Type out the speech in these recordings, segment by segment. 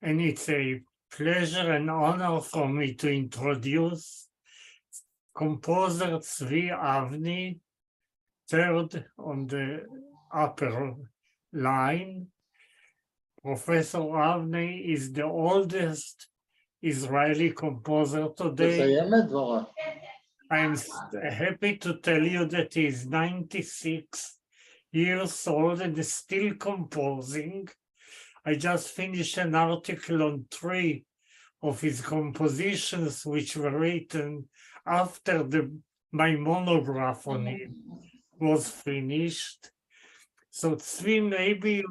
and it's a pleasure and honor for me to introduce composer Tzvi Avni, third on the upper line. Professor Avni is the oldest Israeli composer today. I am happy to tell you that he is 96 years old and is still composing. I just finished an article on 3 of his compositions, which were written after my monograph on him was finished. So Tzvi, maybe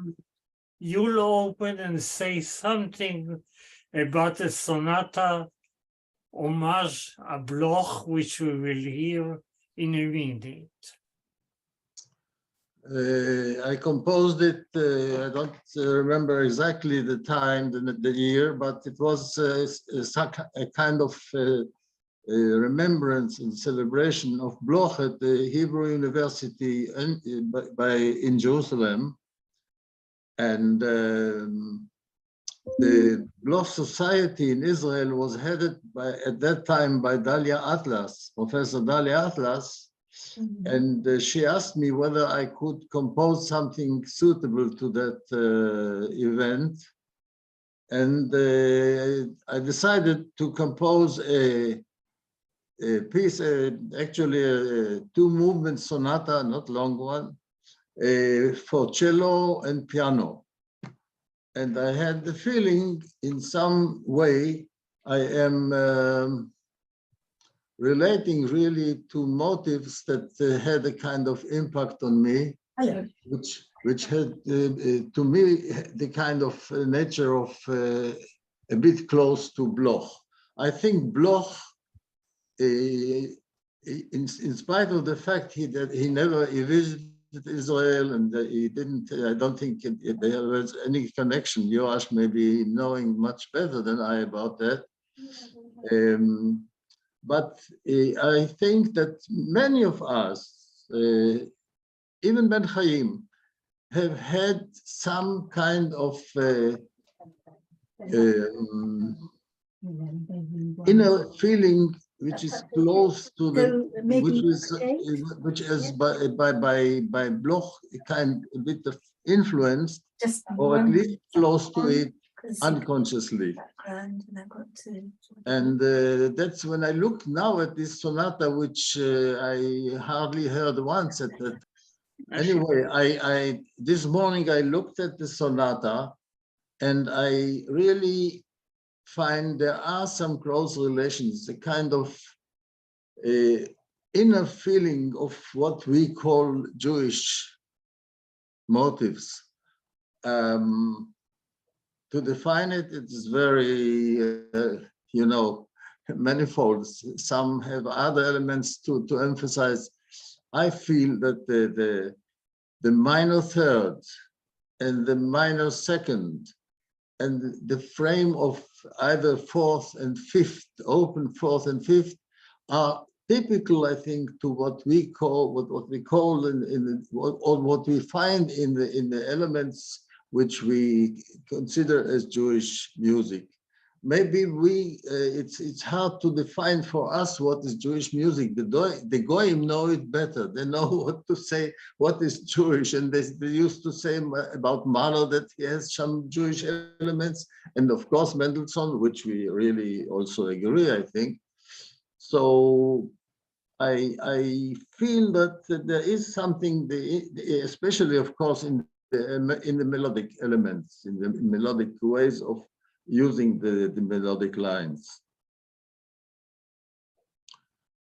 you'll open and say something about the sonata homage a Bloch, which we will hear in a minute. I composed it, I don't remember exactly the time, the year, but it was a kind of remembrance and celebration of Bloch at the Hebrew University in Jerusalem. And the Bloch Society in Israel was headed at that time by Dalia Atlas, Professor Dalia Atlas. And she asked me whether I could compose something suitable to that event. And I decided to compose a piece, actually a 2-movement sonata, not long one, for cello and piano. And I had the feeling in some way I am relating really to motives that had a kind of impact on me, which had to me the kind of nature of a bit close to Bloch. I think Bloch, in spite of the fact that he never visited Israel and he didn't, I don't think there was any connection. Jehoash may be knowing much better than I about that. But I think that many of us, even Ben Chaim, have had some kind of inner feeling which is close to the, which is by Bloch a bit of influence, or at least close to it unconsciously. And that's when I look now at this sonata, which I hardly heard once at that. Anyway, this morning I looked at the sonata and I really find there are some close relations, a kind of inner feeling of what we call Jewish motives. To define it, it's very, manifold. Some have other elements to emphasize. I feel that the minor third and the minor second and the frame of either fourth and fifth, open fourth and fifth, are typical, I think, to what we call what we find in the elements which we consider as Jewish music. Maybe it's hard to define for us what is Jewish music. The Goyim know it better. They know what to say, what is Jewish. And they used to say about Mahler that he has some Jewish elements. And of course, Mendelssohn, which we really also agree, I think. So I feel that there is something, especially, of course, in the melodic elements, in the melodic ways of using the melodic lines.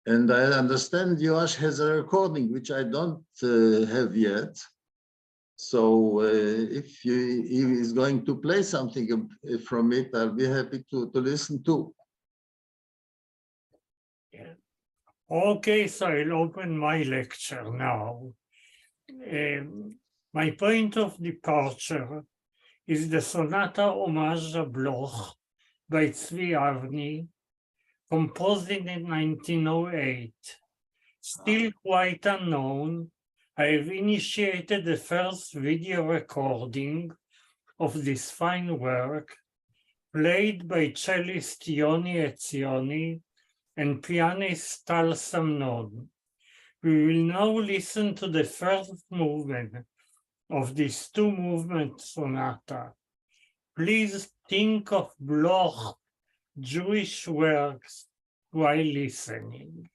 And I understand Jehoash has a recording, which I don't have yet. So if he is going to play something from it, I'll be happy to listen to. Yeah. Okay, so I'll open my lecture now. My point of departure is the sonata homage a Bloch by Tzvi Avni, composed in 1908. Still quite unknown, I have initiated the first video recording of this fine work played by cellist Yoni Etzioni and pianist Tal Samnon. We will now listen to the first movement of this two-movement sonata. Please think of Bloch Jewish works while listening.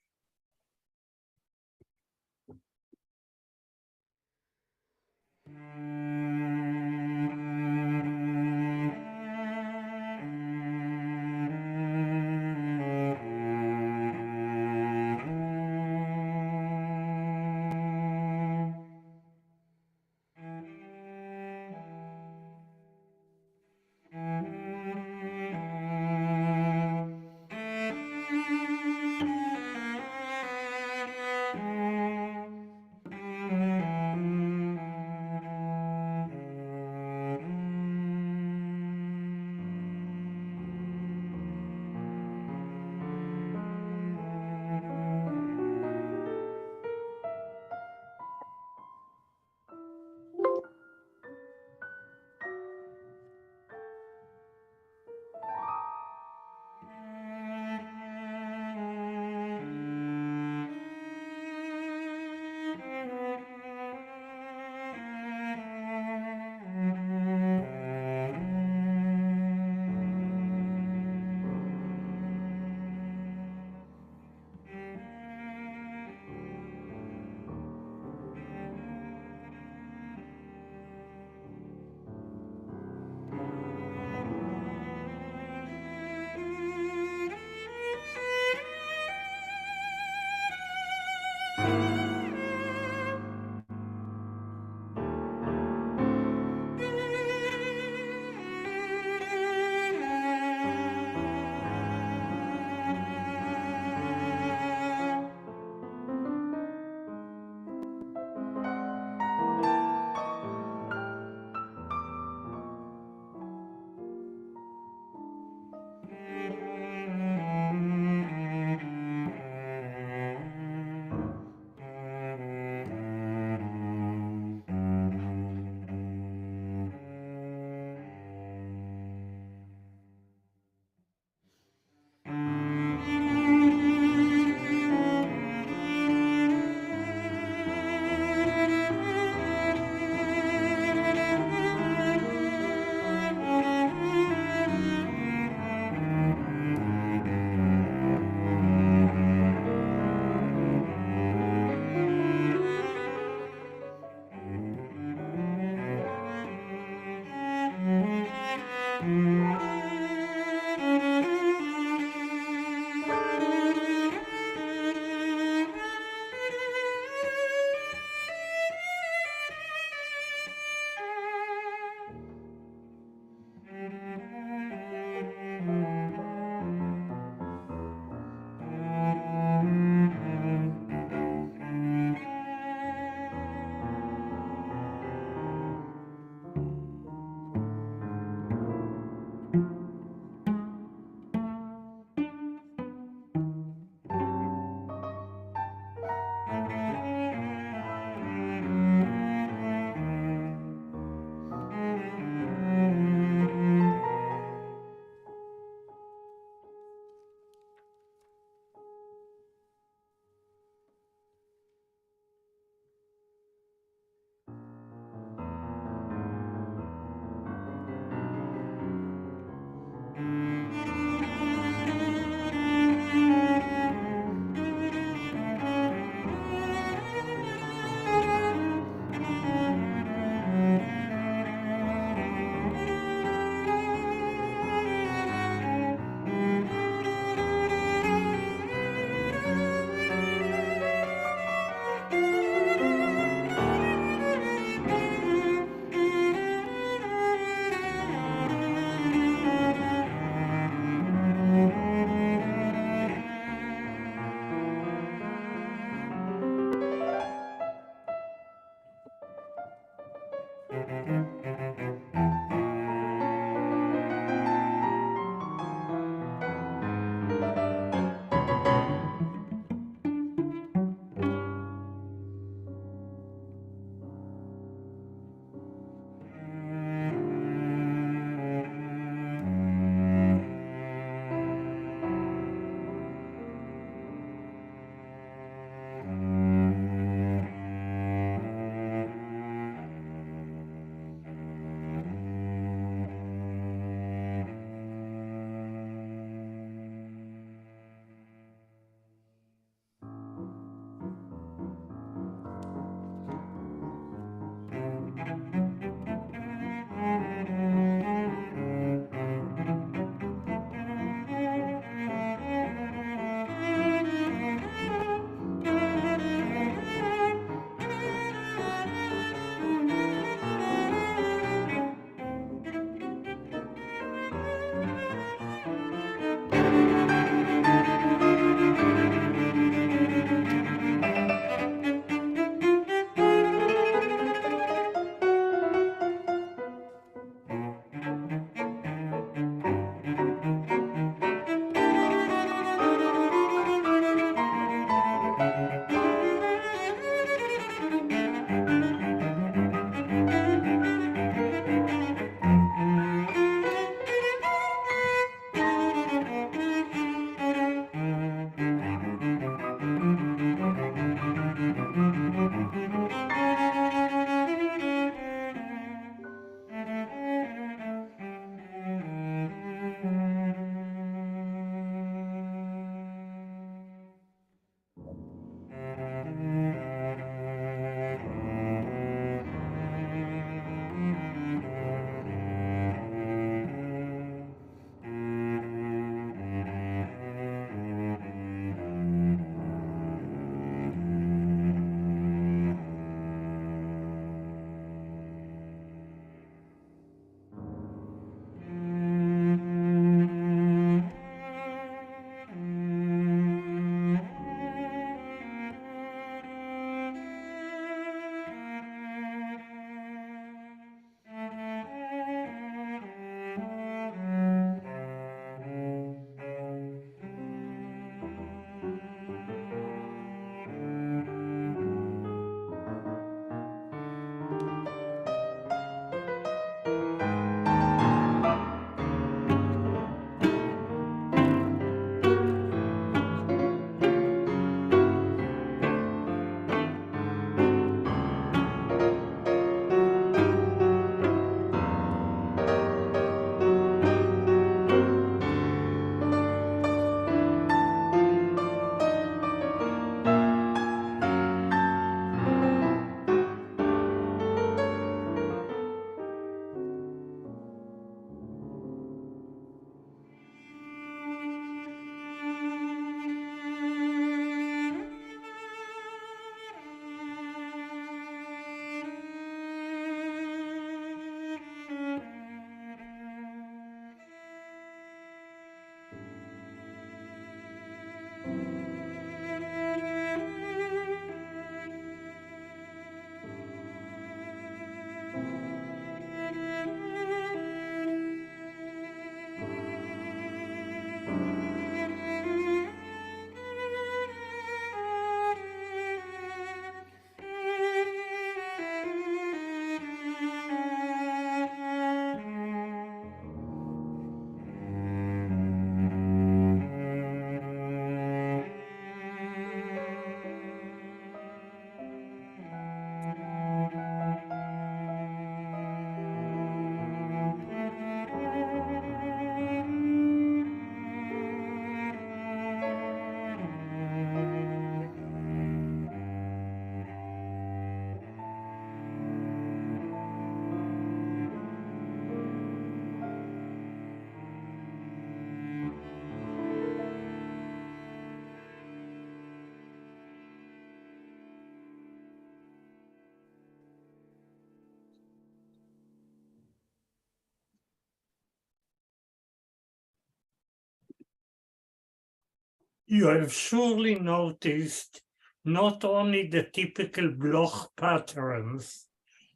You have surely noticed not only the typical Bloch patterns,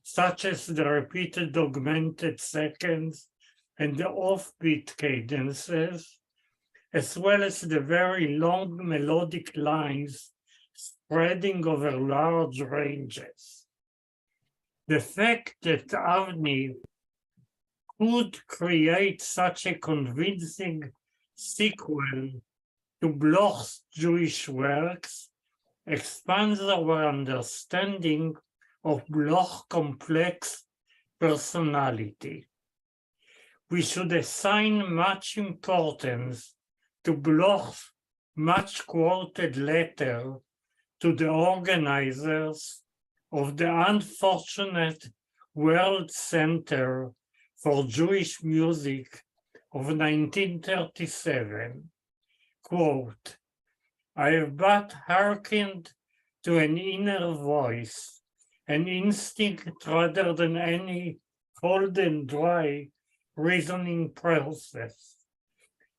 such as the repeated augmented seconds and the offbeat cadences, as well as the very long melodic lines spreading over large ranges. The fact that Avni could create such a convincing sequel to Bloch's Jewish works expands our understanding of Bloch's complex personality. We should assign much importance to Bloch's much quoted letter to the organizers of the unfortunate World Center for Jewish Music of 1937. Quote, I have but hearkened to an inner voice, an instinct rather than any cold and dry reasoning process,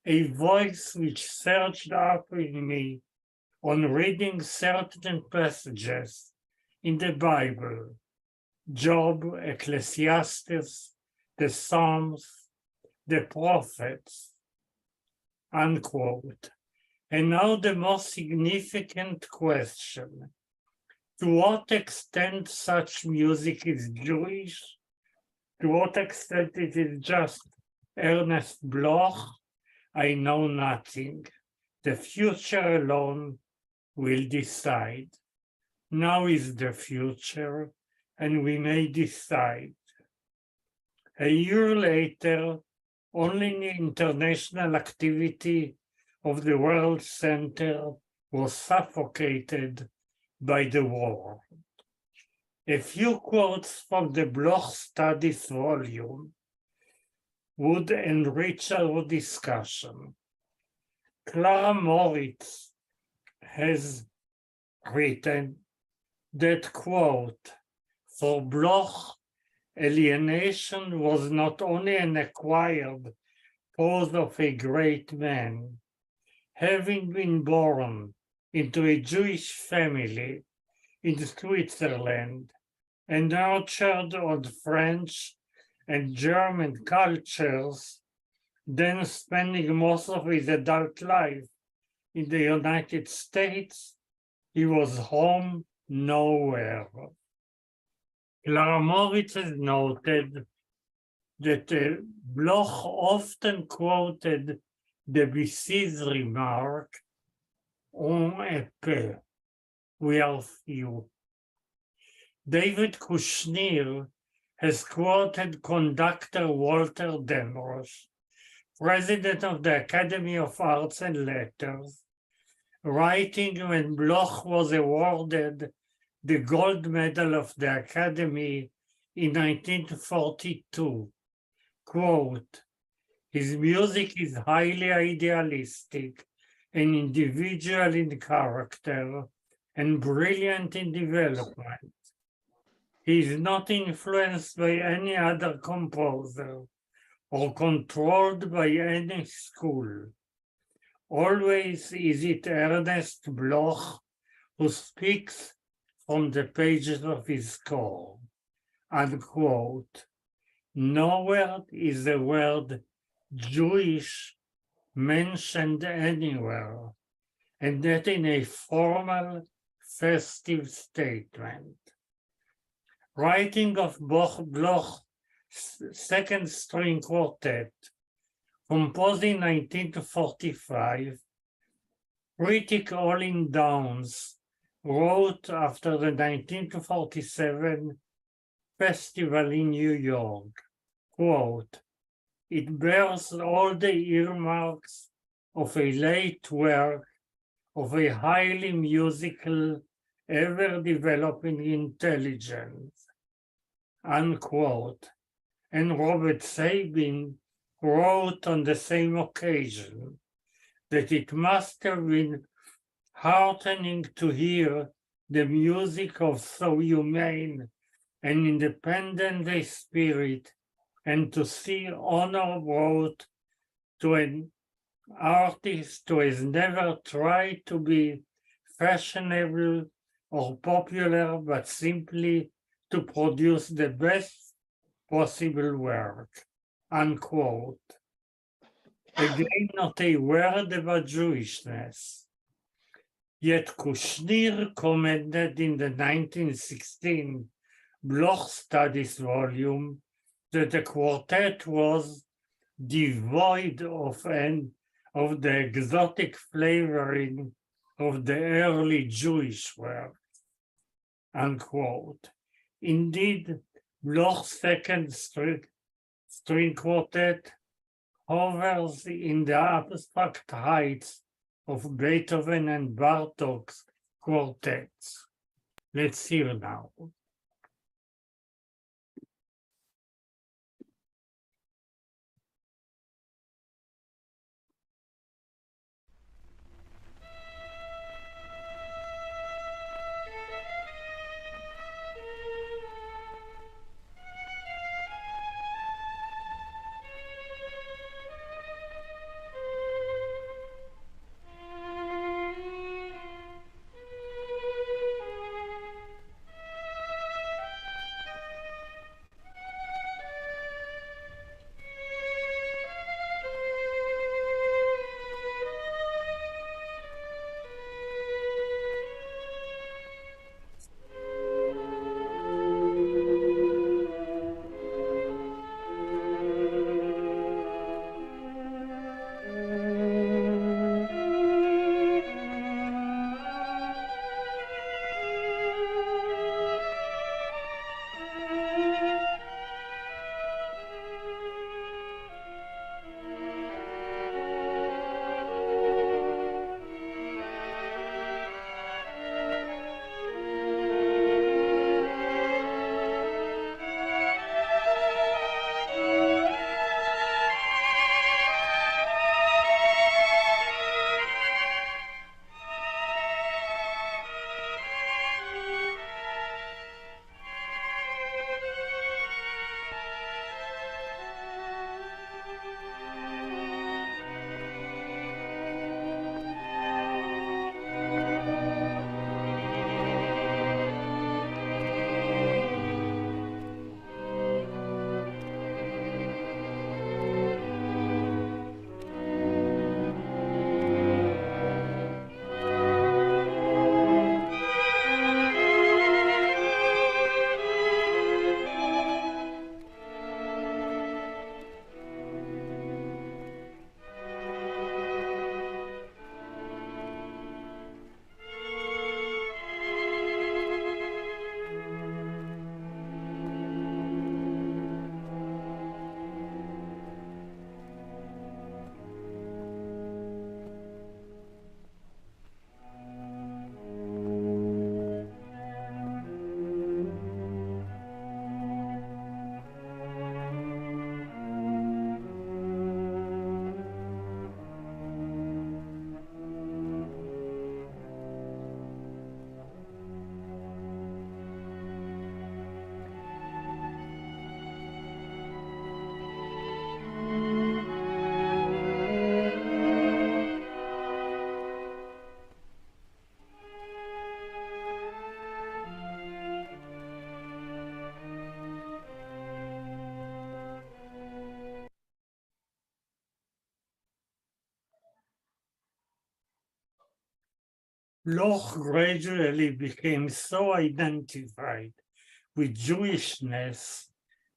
a voice which surged up in me on reading certain passages in the Bible, Job, Ecclesiastes, the Psalms, the prophets, unquote. And now the most significant question: to what extent such music is Jewish? To what extent it is just Ernest Bloch? I know nothing. The future alone will decide. Now is the future, and we may decide. A year later, only the international activity of the World Center was suffocated by the war. A few quotes from the Bloch Studies volume would enrich our discussion. Clara Moritz has written that, quote, for Bloch, alienation was not only an acquired pose of a great man. Having been born into a Jewish family in Switzerland and nurtured on French and German cultures, then spending most of his adult life in the United States, he was home nowhere. Clara Moritz has noted that Bloch often quoted Debussy's remark, on est peu, we are few. David Kushner has quoted conductor Walter Demrosch, president of the Academy of Arts and Letters, writing when Bloch was awarded the gold medal of the Academy in 1942, quote, his music is highly idealistic and individual in character and brilliant in development. He is not influenced by any other composer or controlled by any school. Always is it Ernest Bloch who speaks from the pages of his score, unquote. Nowhere is the word Jewish mentioned anywhere, and that in a formal, festive statement. Writing of Bloch's second string quartet, composed in 1945, critic Olin Downs wrote after the 1947 festival in New York, quote, it bears all the earmarks of a late work of a highly musical, ever-developing intelligence, unquote. And Robert Sabin wrote on the same occasion that it must have been heartening to hear the music of so humane and independent a spirit, and to see honor brought to an artist who has never tried to be fashionable or popular, but simply to produce the best possible work, unquote. Again, not a word about Jewishness. Yet Kushner commented in the 1916 Bloch Studies volume that the quartet was devoid of the exotic flavoring of the early Jewish work, unquote. Indeed, Bloch's second string quartet hovers in the abstract heights of Beethoven and Bartok's quartets. Let's hear now. Bloch gradually became so identified with Jewishness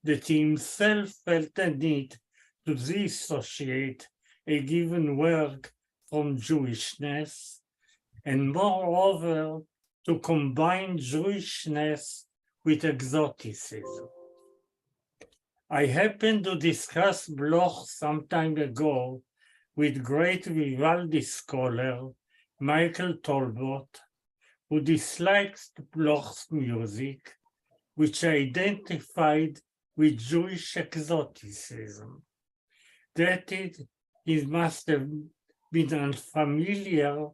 that he himself felt the need to dissociate a given work from Jewishness, and moreover, to combine Jewishness with exoticism. I happened to discuss Bloch some time ago with great Vivaldi scholar Michael Talbot, who dislikes Bloch's music, which identified with Jewish exoticism. That is, he must have been unfamiliar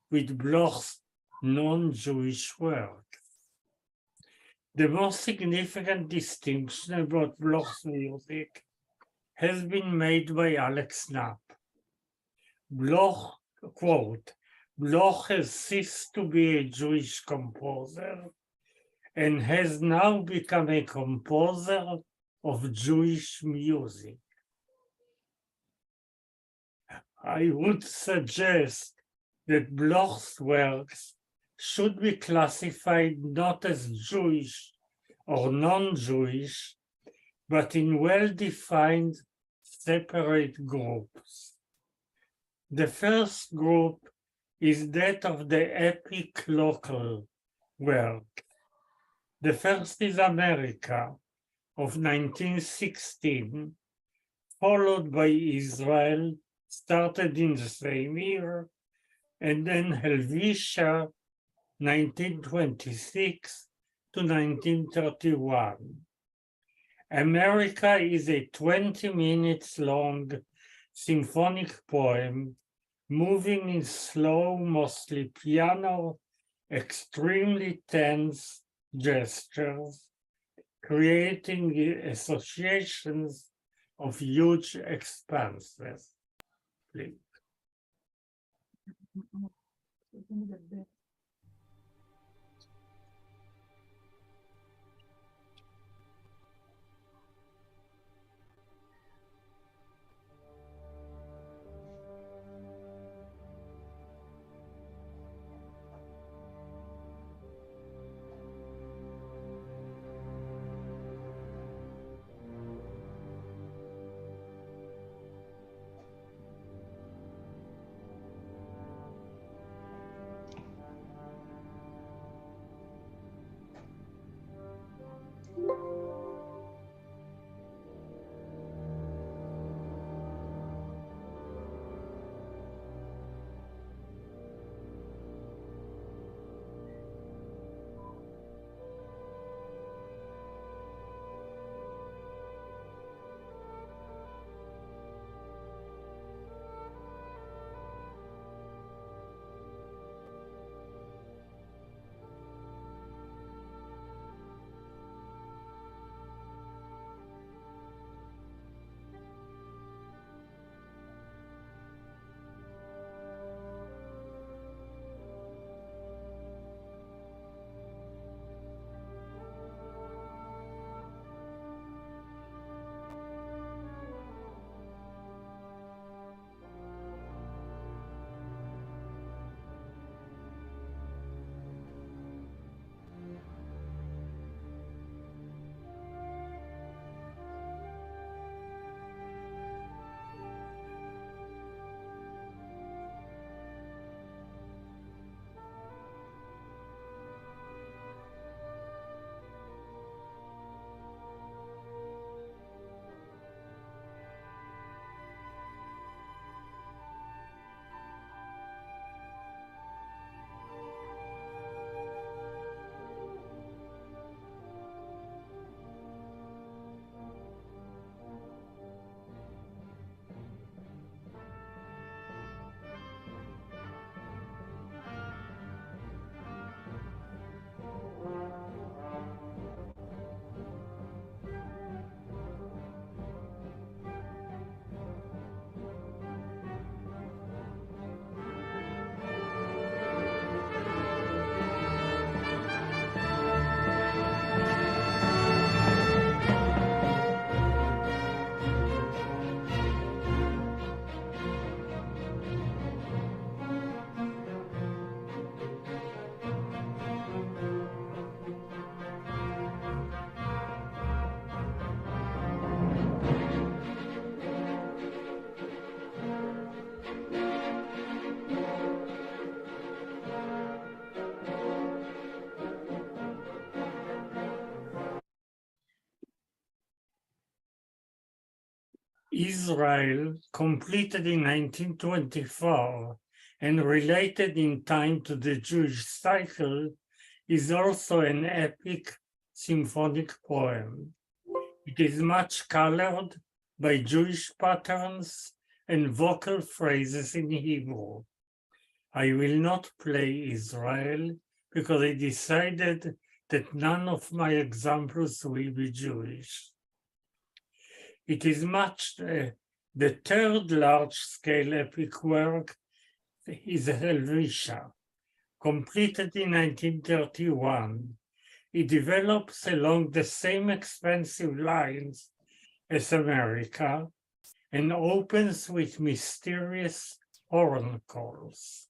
with Bloch's non-Jewish work. The most significant distinction about Bloch's music has been made by Alex Knapp, Bloch, quote, Bloch has ceased to be a Jewish composer and has now become a composer of Jewish music. I would suggest that Bloch's works should be classified not as Jewish or non-Jewish, but in well-defined separate groups. The first group is that of the epic local work. The first is America of 1916, followed by Israel, started in the same year, and then Helvetia, 1926 to 1931. America is a 20 minutes long symphonic poem, moving in slow, mostly piano, extremely tense gestures, creating associations of huge expanses. Please. Israel, completed in 1924 and related in time to the Jewish cycle, is also an epic symphonic poem. It is much colored by Jewish patterns and vocal phrases in Hebrew. I will not play Israel because I decided that none of my examples will be Jewish. It is much The third large-scale epic work is Helvetia, completed in 1931. It develops along the same expansive lines as America and opens with mysterious horn calls.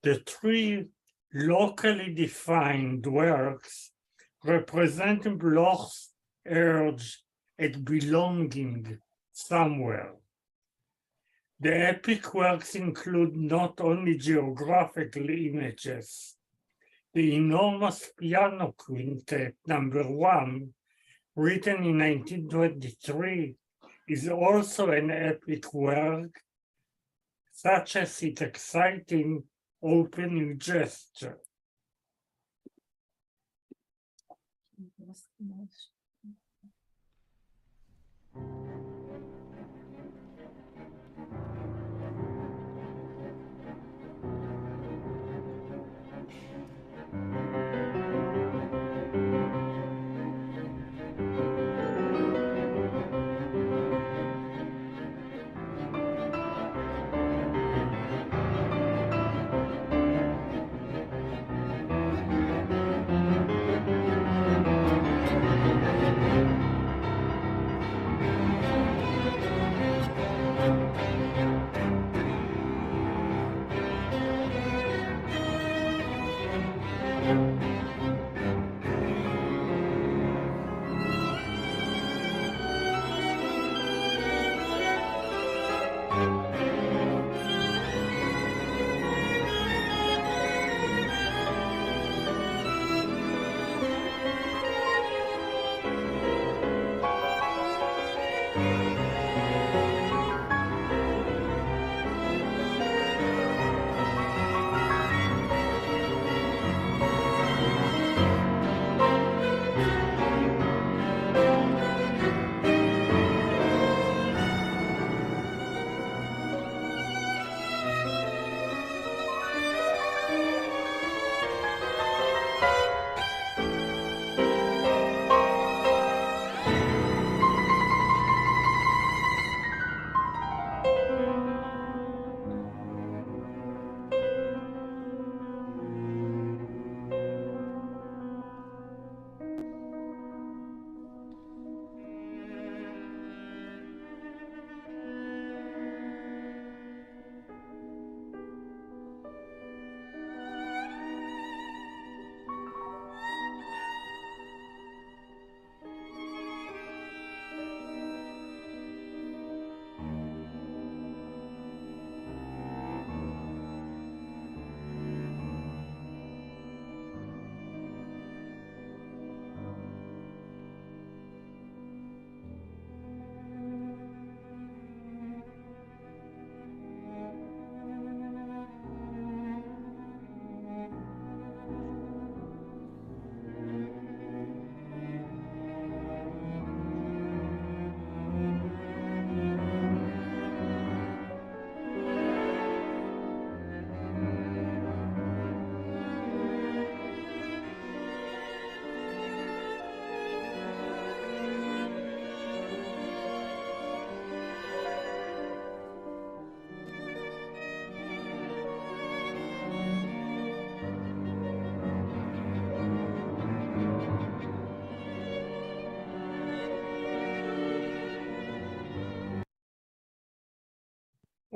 The three locally defined works represent Bloch's urge at belonging somewhere. The epic works include not only geographical images. The enormous piano quintet number 1, written in 1923, is also an epic work, such as its exciting opening gesture.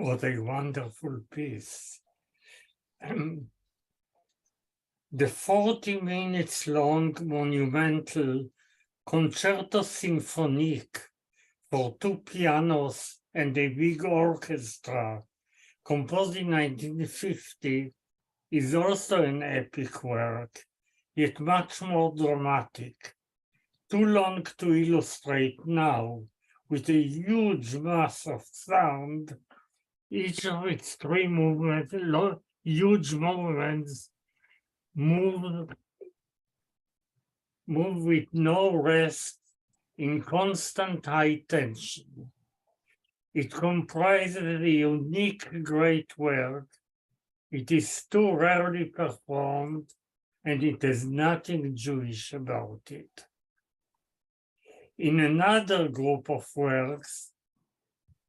What a wonderful piece. The 40 minutes long monumental Concerto Symphonique for 2 pianos and a big orchestra, composed in 1950, is also an epic work, yet much more dramatic. Too long to illustrate now, with a huge mass of sound, each of its 3 movements, huge movements, move with no rest in constant high tension. It comprises a unique great work. It is too rarely performed, and it has nothing Jewish about it. In another group of works,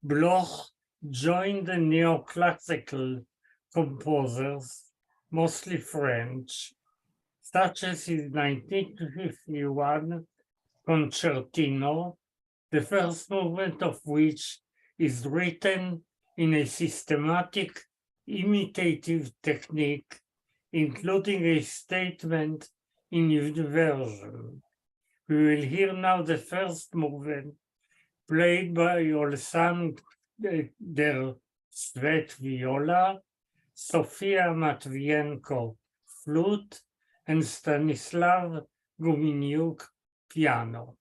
Bloch joined the neoclassical composers, mostly French, such as his 1951 concertino, the first movement of which is written in a systematic imitative technique, including a statement in inversion. We will hear now the first movement, played by Alexander Svet viola, Sofia Matvienko flute, and Stanislav Guminiuk piano.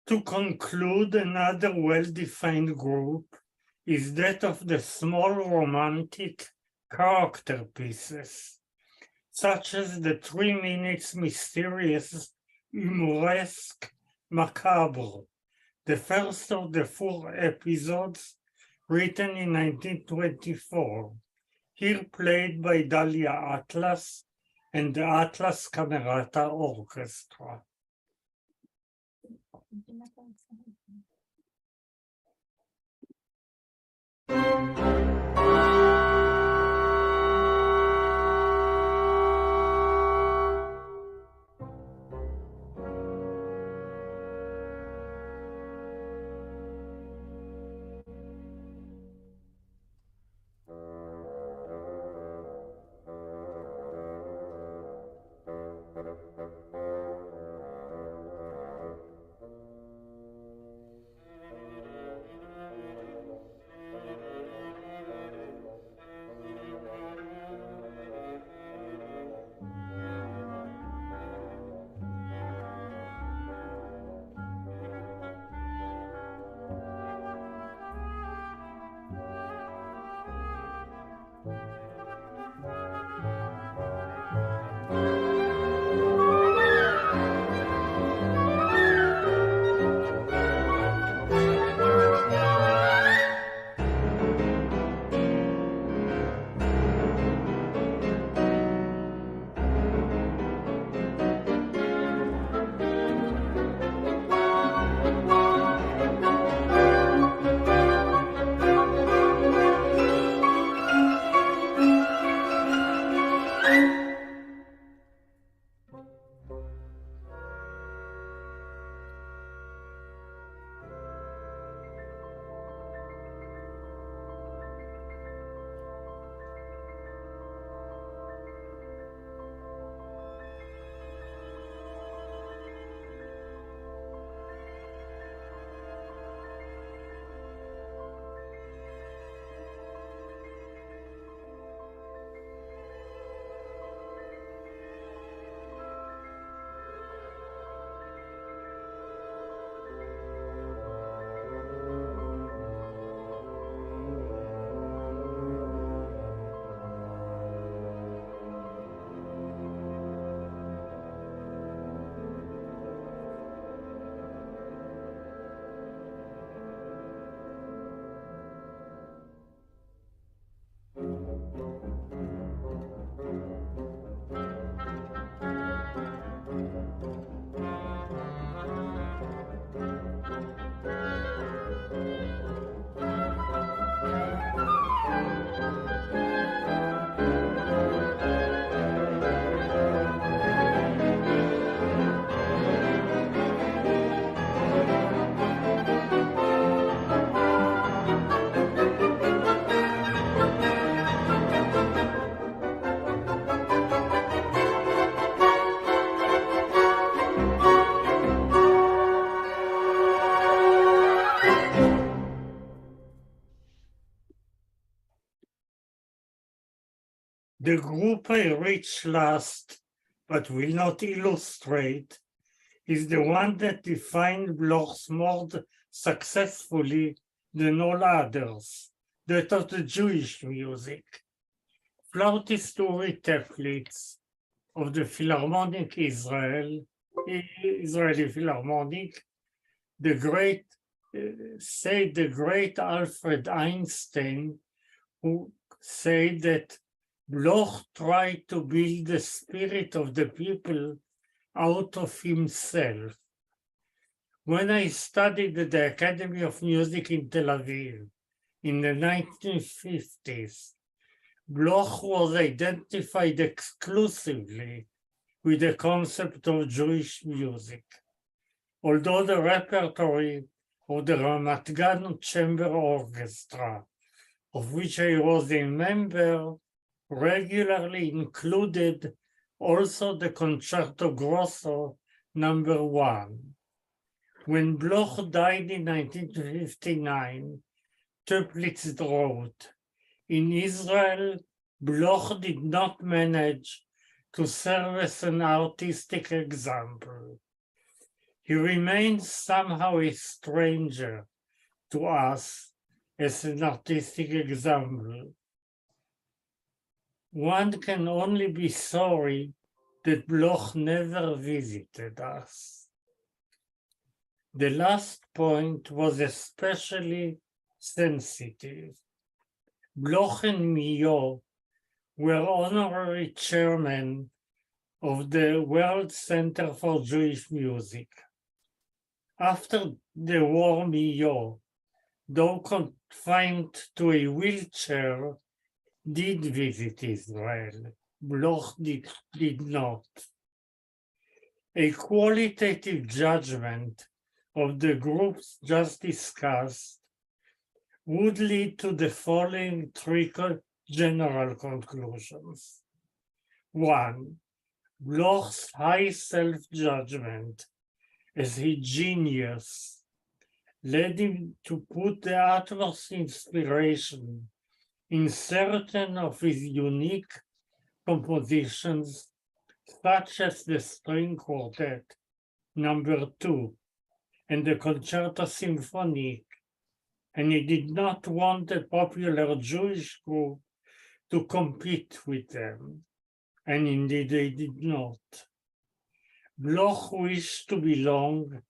To conclude, another well-defined group is that of the small romantic character pieces, such as the 3 minutes mysterious Humoresque Macabre, the first of the 4 episodes written in 1924, here played by Dalia Atlas and the Atlas Camerata Orchestra. The group I reach last, but will not illustrate, is the one that defined Bloch's more successfully than all others, that of the Jewish music. Flautist Uri Teflitz of the Philharmonic Israeli Philharmonic, the great Alfred Einstein, who said that Bloch tried to build the spirit of the people out of himself. When I studied at the Academy of Music in Tel Aviv in the 1950s, Bloch was identified exclusively with the concept of Jewish music. Although the repertoire of the Ramat Gan Chamber Orchestra, of which I was a member, regularly included also the Concerto Grosso No. 1. When Bloch died in 1959, Toeplitz wrote, "In Israel, Bloch did not manage to serve as an artistic example. He remains somehow a stranger to us as an artistic example. One can only be sorry that Bloch never visited us. The last point was especially sensitive. Bloch and Mio were honorary chairmen of the World Center for Jewish Music. After the war, Mio, though confined to a wheelchair, did visit Israel. Bloch did not. A qualitative judgment of the groups just discussed would lead to the following three general conclusions. One, Bloch's high self-judgment as a genius led him to put the utmost inspiration in certain of his unique compositions, such as the String Quartet number 2 and the Concerto Symphonique, and he did not want a popular Jewish group to compete with them, and indeed they did not. Bloch wished to belong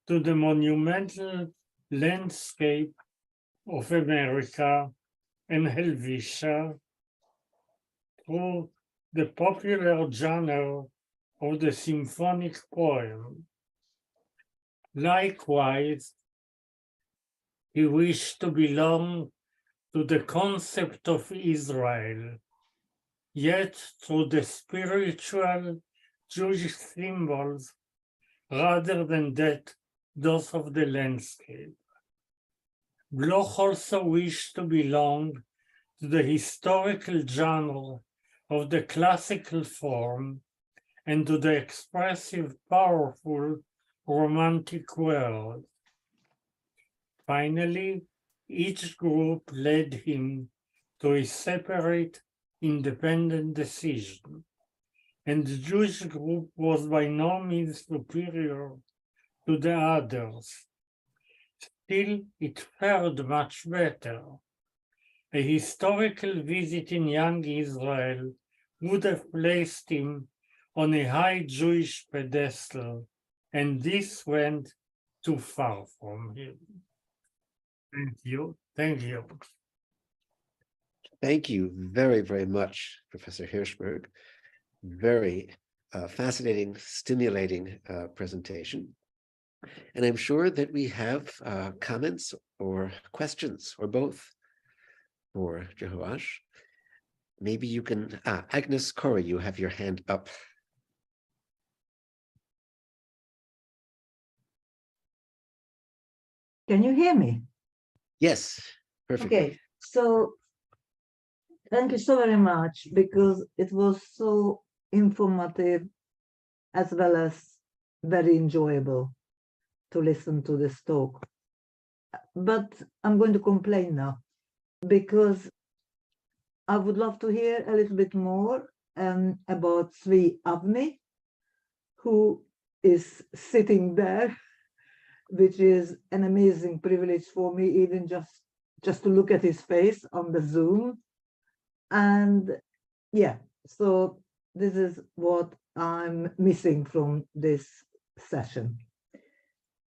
to the monumental landscape of America and Helvetia through the popular genre of the symphonic poem. Likewise, he wished to belong to the concept of Israel, yet through the spiritual Jewish symbols rather than those of the landscape. Bloch also wished to belong to the historical genre of the classical form and to the expressive, powerful, romantic world. Finally, each group led him to a separate, independent decision, and the Jewish group was by no means superior to the others. Still, it fared much better. A historical visit in young Israel would have placed him on a high Jewish pedestal, and this went too far from him. Thank you. Thank you. Thank you very, very much, Professor Hirshberg. Very fascinating, stimulating presentation. And I'm sure that we have comments or questions or both for Jehoash. Maybe you can, Agnes Corey, you have your hand up. Can you hear me? Yes, perfect. Okay, so thank you so very much, because it was so informative as well as very enjoyable to listen to this talk. But I'm going to complain now, because I would love to hear a little bit more about Tzvi Avni, who is sitting there, which is an amazing privilege for me, even just to look at his face on the Zoom. And yeah, so this is what I'm missing from this session.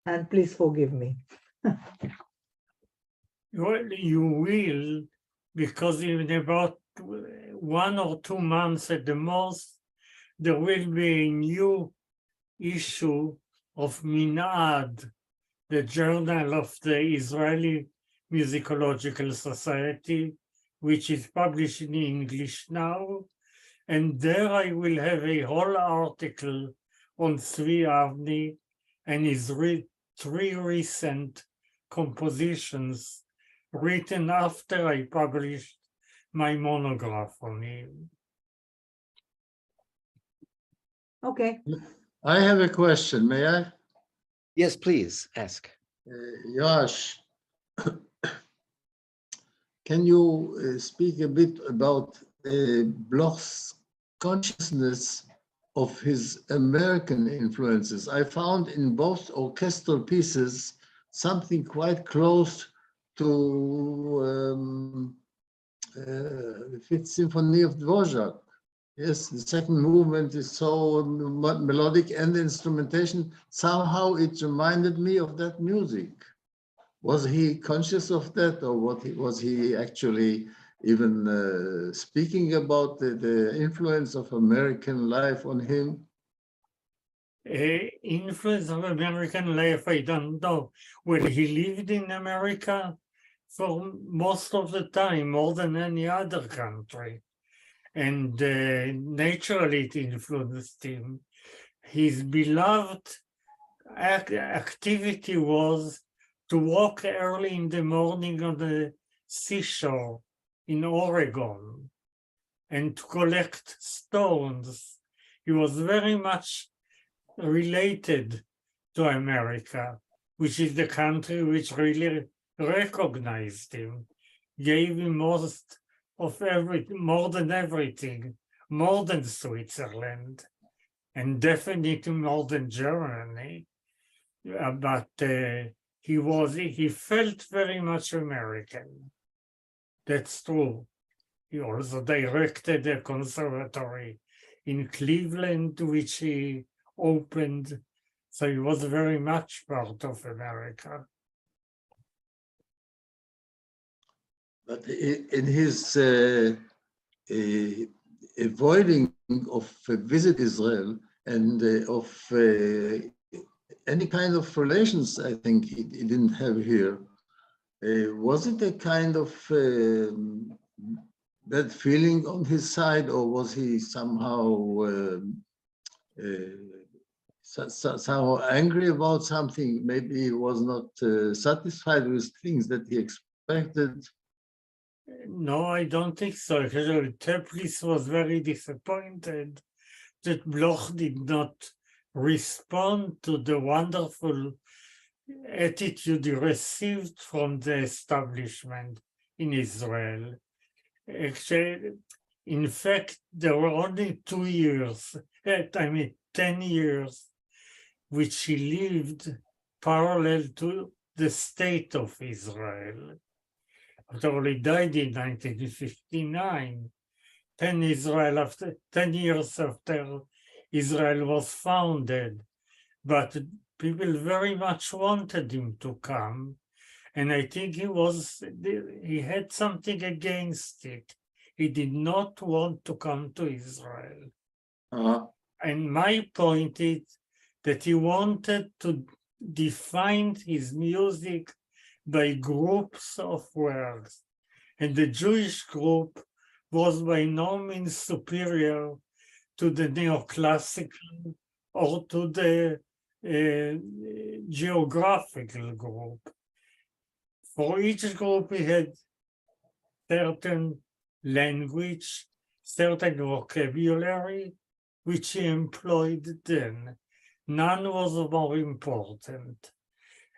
And please forgive me. Well, you will, because in about 1 or 2 months at the most, there will be a new issue of Minad, the Journal of the Israeli Musicological Society, which is published in English now. And there I will have a whole article on Tzvi Avni and his 3 recent compositions written after I published my monograph on him. Okay. I have a question, may I? Yes, please ask. Yoash, can you speak a bit about Bloch's consciousness of his American influences? I found in both orchestral pieces something quite close to Fifth Symphony of Dvorak. Yes, the second movement is so melodic and the instrumentation, somehow it reminded me of that music. Was he conscious of that, or was he actually even speaking about the influence of American life on him? Influence of American life, I don't know. Well, he lived in America for most of the time, more than any other country. And naturally it influenced him. His beloved activity was to walk early in the morning on the seashore in Oregon and to collect stones. He was very much related to America, which is the country which really recognized him, gave him most of everything, more than everything, more than Switzerland, and definitely more than Germany. But he felt very much American. That's true. He also directed a conservatory in Cleveland, which he opened. So he was very much part of America. But in his avoiding of visit Israel and of any kind of relations, I think he didn't have here. Was it a kind of bad feeling on his side, or was he somehow somehow angry about something? Maybe he was not satisfied with things that he expected. No, I don't think so. Teplis was very disappointed that Bloch did not respond to the wonderful attitude he received from the establishment in Israel. Actually, in fact, there were only 2 years, 10 years, which he lived parallel to the state of Israel. After all, he died in 1959, 10 years after Israel was founded. But people very much wanted him to come. And I think he had something against it. He did not want to come to Israel. And my point is that he wanted to define his music by groups of works. And the Jewish group was by no means superior to the neoclassical or to the geographical group. For each group, he had certain language, certain vocabulary, which he employed then. None was more important.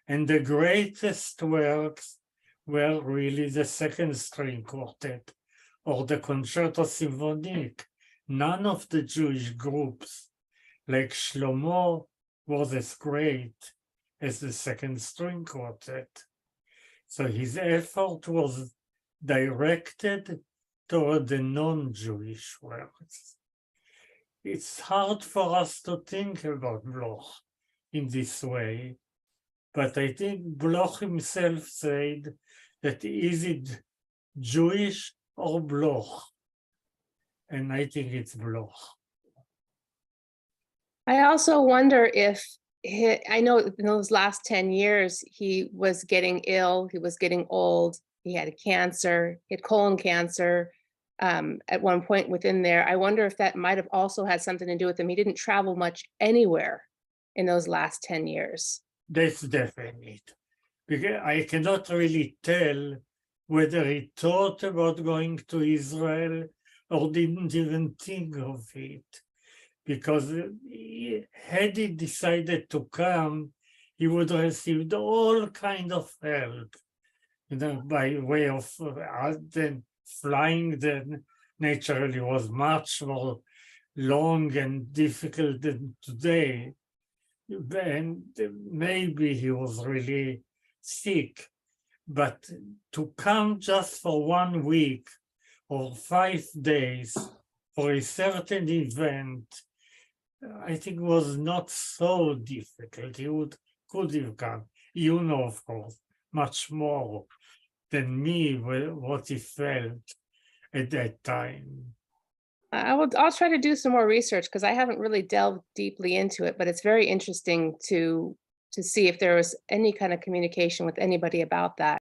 And the greatest works were really the second string quartet or the concerto symphonique. None of the Jewish groups, like Shlomo, was as great as the second string quartet. So his effort was directed toward the non-Jewish works. It's hard for us to think about Bloch in this way, but I think Bloch himself said that is it Jewish or Bloch? And I think it's Bloch. I also wonder if, I know in those last 10 years, he was getting ill, he was getting old, he had cancer, he had colon cancer at one point within there. I wonder if that might have also had something to do with him. He didn't travel much anywhere in those last 10 years. That's definite. Because I cannot really tell whether he thought about going to Israel or didn't even think of it. Because had he decided to come, he would have received all kind of help, by way of then flying. Then naturally was much more long and difficult than today. And maybe he was really sick, but to come just for 1 week or 5 days for a certain event, I think was not so difficult. He could have gone. You know, of course, much more than me what he felt at that time. I'll try to do some more research because I haven't really delved deeply into it, but it's very interesting to see if there was any kind of communication with anybody about that.